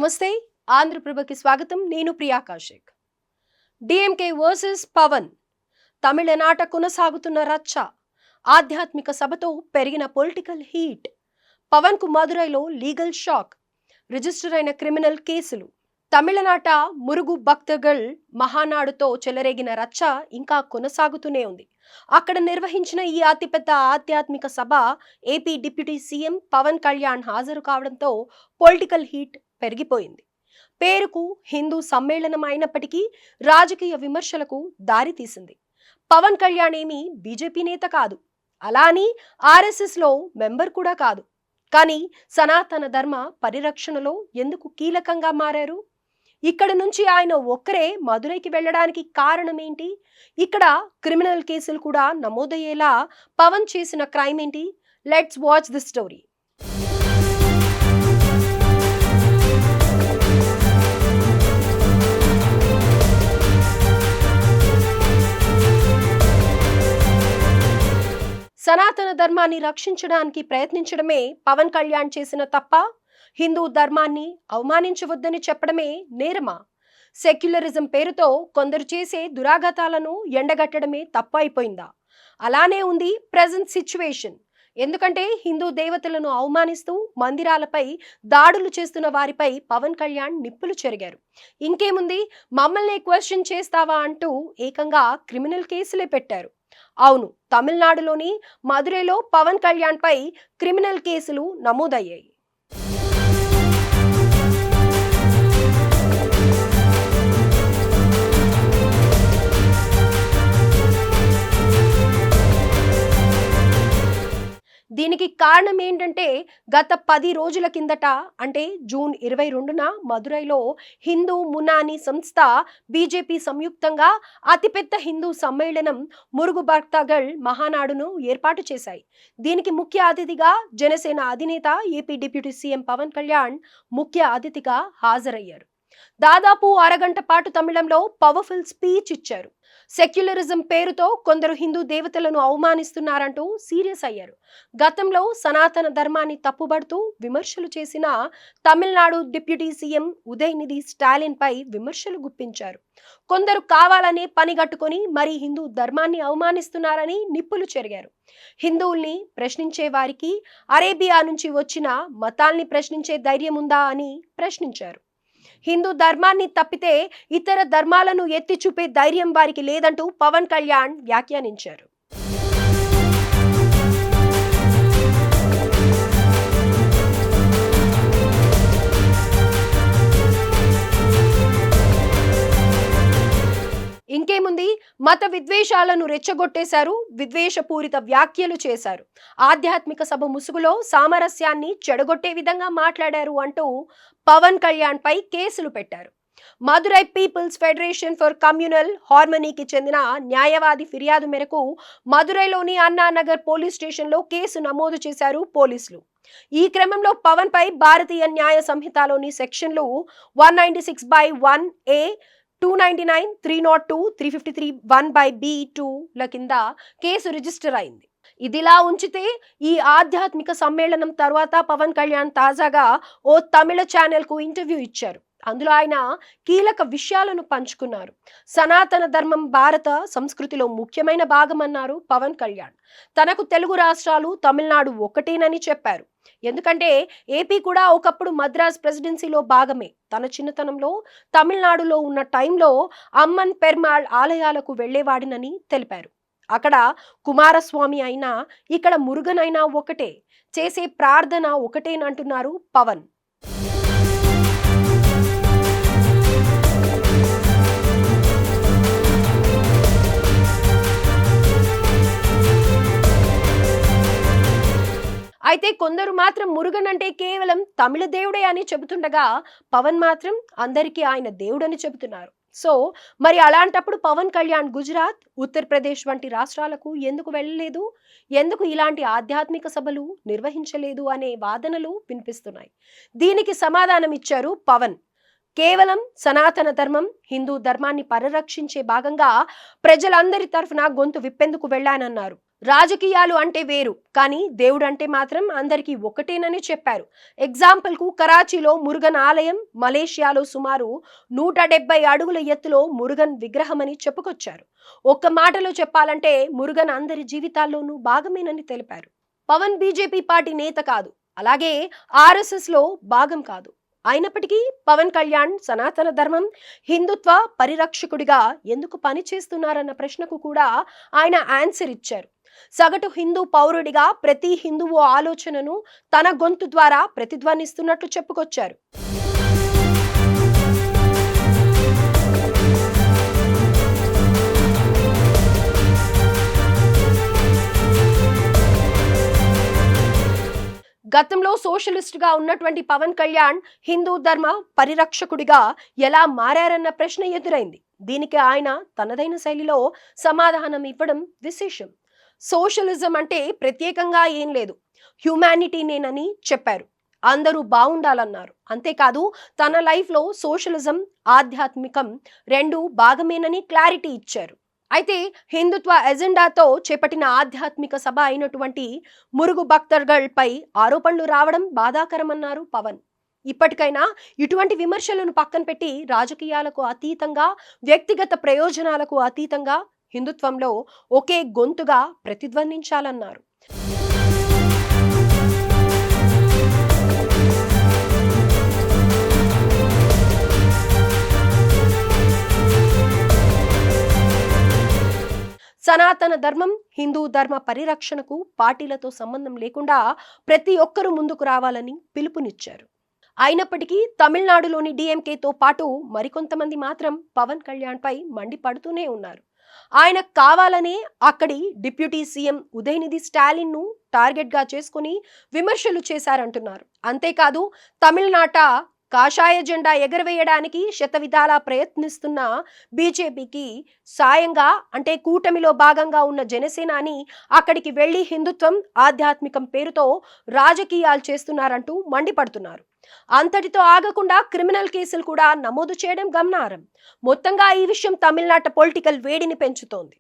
నమస్తే ఆంధ్రప్రభకి స్వాగతం. నేను ప్రియా కౌశిక్. DMK versus Pawan. తమిళనాట కొనసాగుతున్న రచ్చ. ఆధ్యాత్మిక సభతో పెరిగిన పొలిటికల్ హీట్. పవన్ కు మదురైలో లీగల్ షాక్. రిజిస్టర్ అయిన క్రిమినల్ కేసులు. తమిళనాట మురుగు భక్తగల్ మహానాడుతో చెలరేగిన రచ్చ ఇంకా కొనసాగుతూనే ఉంది. అక్కడ నిర్వహించిన ఈ అతిపెద్ద ఆధ్యాత్మిక సభ AP deputy CM Pawan Kalyan హాజరు కావడంతో పొలిటికల్ హీట్ పెరిగిపోయింది. పేరుకు హిందూ సమ్మేళనం అయినప్పటికీ రాజకీయ విమర్శలకు దారితీసింది. పవన్ కళ్యాణ్ ఏమీ బీజేపీ నేత కాదు, అలా అని ఆర్ఎస్ఎస్ లో మెంబర్ కూడా కాదు. కానీ సనాతన ధర్మ పరిరక్షణలో ఎందుకు కీలకంగా మారారు? ఇక్కడ నుంచి ఆయన ఒక్కరే మదురైకి వెళ్ళడానికి కారణం ఏంటి? ఇక్కడ క్రిమినల్ కేసులు కూడా నమోదయ్యేలా పవన్ చేసిన క్రైమ్ ఏంటి? Let's watch this story. సనాతన ధర్మాన్ని రక్షించడానికి ప్రయత్నించడమే పవన్ కళ్యాణ్ చేసిన తప్ప? హిందూ ధర్మాన్ని అవమానించవద్దని చెప్పడమే నేరమా? సెక్యులరిజం పేరుతో కొందరు చేసే దురాఘాతాలను ఎండగట్టడమే తప్పు అయిపోయిందా? అలానే ఉంది ప్రెజెంట్ సిచ్యువేషన్. ఎందుకంటే హిందూ దేవతలను అవమానిస్తూ మందిరాలపై దాడులు చేస్తున్న వారిపై పవన్ కళ్యాణ్ నిప్పులు చెరిగారు. ఇంకేముంది, మమ్మల్ని క్వశ్చన్ చేస్తావా అంటూ ఏకంగా క్రిమినల్ కేసులే పెట్టారు. అవును, తమిళనాడులోని మదురైలో పవన్ కళ్యాణ్ పై క్రిమినల్ కేసులు నమోదయ్యాయి. దీనికి కారణం ఏంటంటే గత 10 రోజుల కిందట, అంటే జూన్ 22న మదురైలో హిందూ మునాని సంస్థ బీజేపీ సంయుక్తంగా అతిపెద్ద హిందూ సమ్మేళనం మురుగు భక్తగల్ మహానాడును ఏర్పాటు చేశాయి. దీనికి ముఖ్య అతిథిగా జనసేన అధినేత AP deputy CM Pawan Kalyan ముఖ్య అతిథిగా హాజరయ్యారు. దాదాపు అరగంట పాటు తమిళంలో పవర్ఫుల్ స్పీచ్ ఇచ్చారు. సెక్యులరిజం పేరుతో కొందరు హిందూ దేవతలను అవమానిస్తున్నారంటూ సీరియస్ అయ్యారు. గతంలో సనాతన ధర్మాన్ని తప్పుబడుతూ విమర్శలు చేసిన తమిళనాడు డిప్యూటీ సీఎం ఉదయనిధి స్టాలిన్ పై విమర్శలు గుప్పించారు. కొందరు కావాలనే పనిగట్టుకొని మరి హిందూ ధర్మాన్ని అవమానిస్తున్నారని నిప్పులు చెరిగారు. హిందువుల్ని ప్రశ్నించే వారికి అరేబియా నుంచి వచ్చిన మతాల్ని ప్రశ్నించే ధైర్యం ఉందా అని ప్రశ్నించారు. హిందూ ధర్మాన్ని తప్పితే ఇతర ధర్మాలను ఎత్తి చూపే ధైర్యం వారికి లేదంటూ పవన్ కళ్యాణ్ వ్యాఖ్యానించారు. ఇంకేముంది, మత విద్వేషాలను రెచ్చగొట్టేశారు, విద్వేషపూరిత వ్యాఖ్యలు చేశారు, ఆధ్యాత్మిక సభ ముసుగులో సామరస్యాన్ని చెడగొట్టే విధంగా మాట్లాడారు అంటూ పవన్ కళ్యాణ్ పై కేసులు పెట్టారు. Madurai people's federation for communal హార్మనీకి చెందిన న్యాయవాది ఫిర్యాదు మేరకు మదురైలోని అన్నానగర్ పోలీస్ స్టేషన్లో కేసు నమోదు చేశారు పోలీసులు. ఈ క్రమంలో పవన్ పై భారతీయ న్యాయ సంహితలోని సెక్షన్లు 196/1A, 299, 302, 353, 1/B2 ల కింద కేసు రిజిస్టర్ అయింది. ఇదిలా ఉంచితే ఈ ఆధ్యాత్మిక సమ్మేళనం తర్వాత పవన్ కళ్యాణ్ తాజాగా ఓ తమిళ ఛానల్ కు ఇంటర్వ్యూ ఇచ్చారు. అందులో ఆయన కీలక విషయాలను పంచుకున్నారు. సనాతన ధర్మం భారత సంస్కృతిలో ముఖ్యమైన భాగమన్నారు పవన్ కళ్యాణ్. తనకు తెలుగు రాష్ట్రాలు తమిళనాడు ఒక్కటేనని చెప్పారు. ఎందుకంటే ఏపీ కూడా ఒకప్పుడు మద్రాస్ ప్రెసిడెన్సీలో భాగమే. తన చిన్నతనంలో తమిళనాడులో ఉన్న టైంలో అమ్మన్ పెర్మాళ్ ఆలయాలకు వెళ్లేవాడినని తెలిపారు. అక్కడ కుమారస్వామి అయినా ఇక్కడ మురుగన్ అయినా ఒకటే, చేసే ప్రార్థన ఒకటేనంటున్నారు పవన్. అయితే కొందరు మాత్రం మురుగన్ అంటే కేవలం తమిళ దేవుడే అని చెబుతుండగా పవన్ మాత్రం అందరికీ ఆయన దేవుడని చెబుతున్నారు. సో మరి అలాంటప్పుడు పవన్ కళ్యాణ్ గుజరాత్, ఉత్తరప్రదేశ్ వంటి రాష్ట్రాలకు ఎందుకు వెళ్ళలేదు? ఎందుకు ఇలాంటి ఆధ్యాత్మిక సభలు నిర్వహించలేదు అనే వాదనలు వినిపిస్తున్నాయి. దీనికి సమాధానం ఇచ్చారు పవన్. కేవలం సనాతన ధర్మం, హిందూ ధర్మాన్ని పరిరక్షించే భాగంగా ప్రజలందరి తరఫున గొంతు విప్పేందుకు వెళ్ళానన్నారు. రాజకీయాలు అంటే వేరు, కానీ దేవుడు అంటే మాత్రం అందరికీ ఒకటేనని చెప్పారు. ఎగ్జాంపుల్కు కరాచీలో మురుగన్ ఆలయం, మలేషియాలో సుమారు 170 అడుగుల ఎత్తులో మురుగన్ విగ్రహమని చెప్పుకొచ్చారు. ఒక్క మాటలో చెప్పాలంటే మురుగన్ అందరి జీవితాల్లోనూ భాగమేనని తెలిపారు. పవన్ బీజేపీ పార్టీ నేత కాదు, అలాగే ఆర్ఎస్ఎస్ లో భాగం కాదు. అయినప్పటికీ పవన్ కళ్యాణ్ సనాతన ధర్మం, హిందుత్వ పరిరక్షకుడిగా ఎందుకు పనిచేస్తున్నారన్న ప్రశ్నకు కూడా ఆయన ఆన్సర్ ఇచ్చారు. సగటు హిందూ పౌరుడిగా ప్రతి హిందువు ఆలోచనను తన గొంతు ద్వారా ప్రతిధ్వనిస్తున్నట్లు చెప్పుకొచ్చారు. గతంలో సోషలిస్ట్ గా ఉన్నటువంటి పవన్ కళ్యాణ్ హిందూ ధర్మ పరిరక్షకుడిగా ఎలా మారారన్న ప్రశ్న ఎదురైంది. దీనికి ఆయన తనదైన శైలిలో సమాధానం ఇవ్వడం విశేషం. సోషలిజం అంటే ప్రత్యేకంగా ఏం లేదు, హ్యుమానిటీనేనని చెప్పారు. అందరూ బాగుండాలన్నారు. అంతేకాదు తన లైఫ్లో సోషలిజం, ఆధ్యాత్మికం రెండు భాగమేనని క్లారిటీ ఇచ్చారు. అయితే హిందుత్వ ఎజెండాతో చేపట్టిన ఆధ్యాత్మిక సభ అయినటువంటి మురుగు భక్తర్గల్ పై ఆరోపణలు రావడం బాధాకరమన్నారు పవన్. ఇప్పటికైనా ఇటువంటి విమర్శలను పక్కన పెట్టి రాజకీయాలకు అతీతంగా, వ్యక్తిగత ప్రయోజనాలకు అతీతంగా హిందుత్వంలో ఒకే గొంతుగా ప్రతిధ్వనించాలన్నారు. సనాతన ధర్మం, హిందూ ధర్మ పరిరక్షణకు పార్టీలతో సంబంధం లేకుండా ప్రతి ఒక్కరూ ముందుకు రావాలని పిలుపునిచ్చారు. అయినప్పటికీ తమిళనాడులోని డిఎంకేతో పాటు మరికొంతమంది మాత్రం పవన్ కళ్యాణ్ పై మండిపడుతూనే ఉన్నారు. ఆయన కావాలనే అక్కడి డిప్యూటీ సీఎం ఉదయనిధి స్టాలిన్ ను టార్గెట్ గా చేసుకుని విమర్శలు చేశారంటున్నారు. అంతేకాదు తమిళనాట కాషాయ జెండా ఎగరవేయడానికి శతవిధాలా ప్రయత్నిస్తున్న బీజేపీకి సాయంగా, అంటే కూటమిలో భాగంగా ఉన్న జనసేనాని అక్కడికి వెళ్లి హిందుత్వం, ఆధ్యాత్మికం పేరుతో రాజకీయాలు చేస్తున్నారంటూ మండిపడుతున్నారు. అంతటితో ఆగకుండా క్రిమినల్ కేసులు కూడా నమోదు చేయడం గమనార్హం. మొత్తంగా ఈ విషయం తమిళనాట పొలిటికల్ వేడిని పెంచుతోంది.